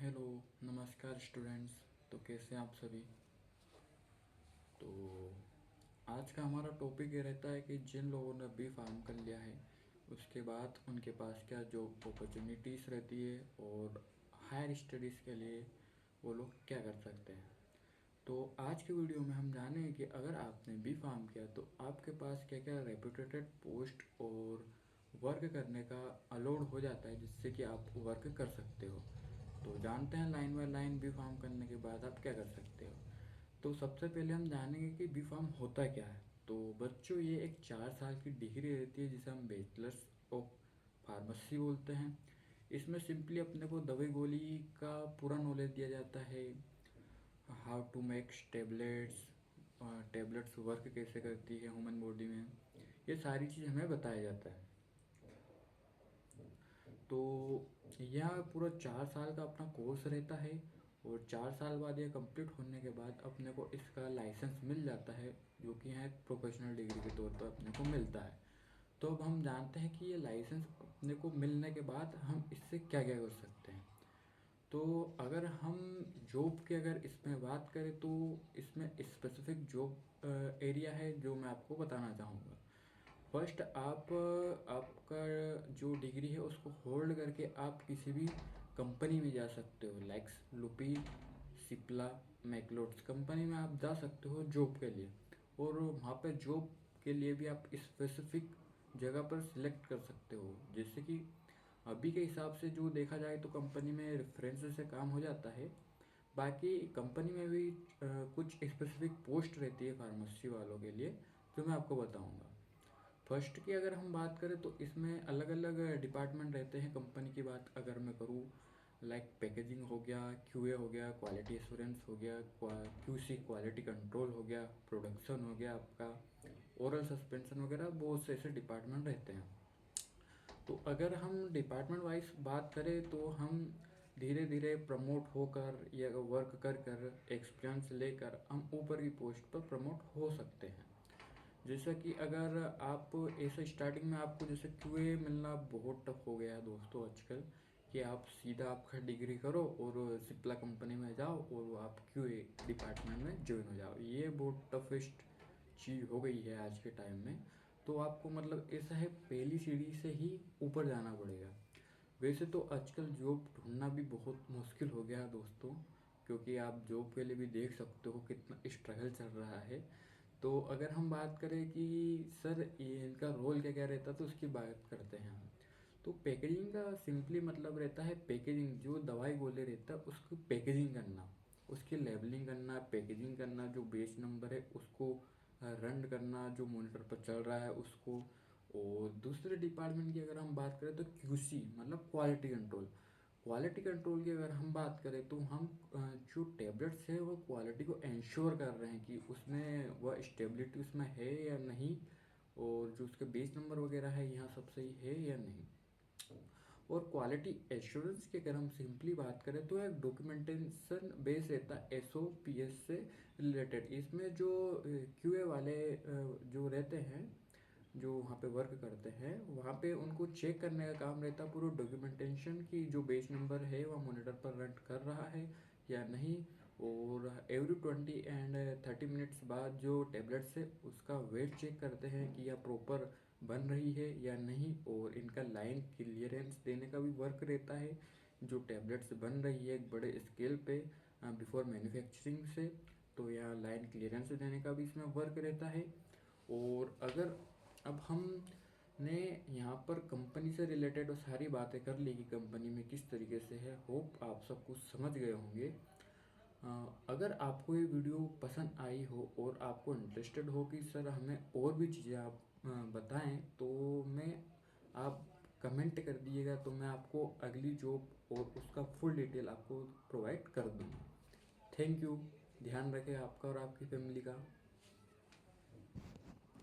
Hello, नमस्कार students. तो कैसे हैं आप सभी। तो आज का हमारा टॉपिक ये रहता है कि जिन लोगों ने बी फार्म कर लिया है उसके बाद उनके पास क्या जॉब अपॉर्चुनिटीज़ रहती है और हायर स्टडीज़ के लिए वो लोग क्या कर सकते हैं। तो आज के वीडियो में हम जानेंगे कि अगर आपने बी फार्म किया तो आपके पास क्या क्या रेपुटेटेड पोस्ट और वर्क करने का अलाउड हो जाता है जिससे कि आप वर्क कर सकते हो। तो जानते हैं line by line B pharm करने के बाद आप क्या कर सकते हो। तो सबसे पहले हम जानेंगे कि बी फार्म होता क्या है। तो बच्चों ये एक 4 साल की डिग्री रहती है जिसे हम बैचलर्स ऑफ फार्मेसी बोलते हैं। इसमें सिंपली अपने को दवाई गोली का पूरा नॉलेज दिया जाता है। How to make tablets, tablets work कैसे करती है ह्यूमन बॉडी में, ये सारी चीज़ हमें बताया जाता है। तो यह पूरा 4 साल का अपना कोर्स रहता है और 4 साल बाद यह कंप्लीट होने के बाद अपने को इसका लाइसेंस मिल जाता है जो कि यहाँ एक प्रोफेशनल डिग्री के तौर पर अपने को मिलता है। तो अब हम जानते हैं कि ये लाइसेंस अपने को मिलने के बाद हम इससे क्या क्या कर सकते हैं। तो अगर हम जॉब की अगर इसमें बात करें तो इसमें स्पेसिफिक जॉब एरिया है जो मैं आपको बताना चाहूँगा। फर्स्ट आप आपका जो डिग्री है उसको होल्ड करके आप किसी भी कंपनी में जा सकते हो। लाइक्स लुपी, सिप्ला, मैकलोड्स कंपनी में आप जा सकते हो जॉब के लिए। और वहाँ पे जॉब के लिए भी आप स्पेसिफिक जगह पर सिलेक्ट कर सकते हो। जैसे कि अभी के हिसाब से जो देखा जाए तो कंपनी में रेफरेंस से काम हो जाता है। बाकी कंपनी में भी कुछ स्पेसिफिक पोस्ट रहती है फार्मेसी वालों के लिए जो मैं आपको बताऊंगा। फर्स्ट की अगर हम बात करें तो इसमें अलग अलग डिपार्टमेंट रहते हैं। कंपनी की बात अगर मैं करूँ, लाइक पैकेजिंग हो गया, क्यूए हो गया, क्वालिटी एश्योरेंस हो गया, क्यूसी क्वालिटी कंट्रोल हो गया, प्रोडक्शन हो गया आपका, ओरल सस्पेंशन वगैरह बहुत से ऐसे डिपार्टमेंट रहते हैं। तो अगर हम डिपार्टमेंट वाइज बात करें तो हम धीरे धीरे प्रमोट होकर या वर्क कर कर एक्सपीरियंस लेकर हम ऊपर की पोस्ट पर प्रमोट हो सकते हैं। जैसा कि अगर आप ऐसे स्टार्टिंग में आपको जैसे क्यूए मिलना बहुत टफ हो गया है दोस्तों आजकल, कि आप सीधा आपका डिग्री करो और सिप्ला कंपनी में जाओ और आप क्यूए डिपार्टमेंट में ज्वाइन हो जाओ, ये बहुत टफेस्ट चीज़ हो गई है आज के टाइम में। तो आपको मतलब ऐसा है पहली सीढ़ी से ही ऊपर जाना पड़ेगा। वैसे तो आजकल जॉब ढूंढना भी बहुत मुश्किल हो गया है दोस्तों, क्योंकि आप जॉब के लिए भी देख सकते हो कितना स्ट्रगल चल रहा है। तो अगर हम बात करें कि सर ये इनका रोल क्या क्या रहता है तो उसकी बात करते हैं हम। तो पैकेजिंग का सिंपली मतलब रहता है पैकेजिंग, जो दवाई गोले रहता है उसकी पैकेजिंग करना, उसकी लेबलिंग करना, पैकेजिंग करना, जो बेच नंबर है उसको रन करना, जो मॉनिटर पर चल रहा है उसको। और दूसरे डिपार्टमेंट की अगर हम बात करें तो क्यूसी मतलब क्वालिटी कंट्रोल। क्वालिटी कंट्रोल की अगर हम बात करें तो हम जो टेबलेट्स है वो क्वालिटी को इंश्योर कर रहे हैं कि उसमें वह स्टेबिलिटी उसमें है या नहीं, और जो उसके बेस नंबर वगैरह है यहाँ सब सही है या नहीं। और क्वालिटी एश्योरेंस की अगर हम सिंपली बात करें तो एक डॉक्यूमेंटेशन बेस रहता है एसओपीएस से रिलेटेड। इसमें जो क्यूए वाले जो रहते हैं, जो वहाँ पे वर्क करते हैं, वहाँ पे उनको चेक करने का काम रहता है पूरा डॉक्यूमेंटेशन की जो बेस नंबर है वह मॉनिटर पर रन कर रहा है या नहीं। और एवरी 20 एंड 30 मिनट्स बाद जो टेबलेट्स है उसका वेट चेक करते हैं कि यह प्रॉपर बन रही है या नहीं। और इनका लाइन क्लियरेंस देने का भी वर्क रहता है, जो टेबलेट्स बन रही है एक बड़े स्केल पे बिफोर मैन्युफैक्चरिंग से, तो यहाँ लाइन क्लियरेंस देने का भी इसमें वर्क रहता है। और अगर अब हमने यहाँ पर कंपनी से रिलेटेड वो सारी बातें कर ली कि कंपनी में किस तरीके से है, होप आप सब कुछ समझ गए होंगे। अगर आपको ये वीडियो पसंद आई हो और आपको इंटरेस्टेड हो कि सर हमें और भी चीज़ें आप बताएं, तो मैं आप कमेंट कर दिएगा तो मैं आपको अगली जॉब और उसका फुल डिटेल आपको प्रोवाइड कर दूँगा। Thank you. ध्यान रखें आपका और आपकी फैमिली का।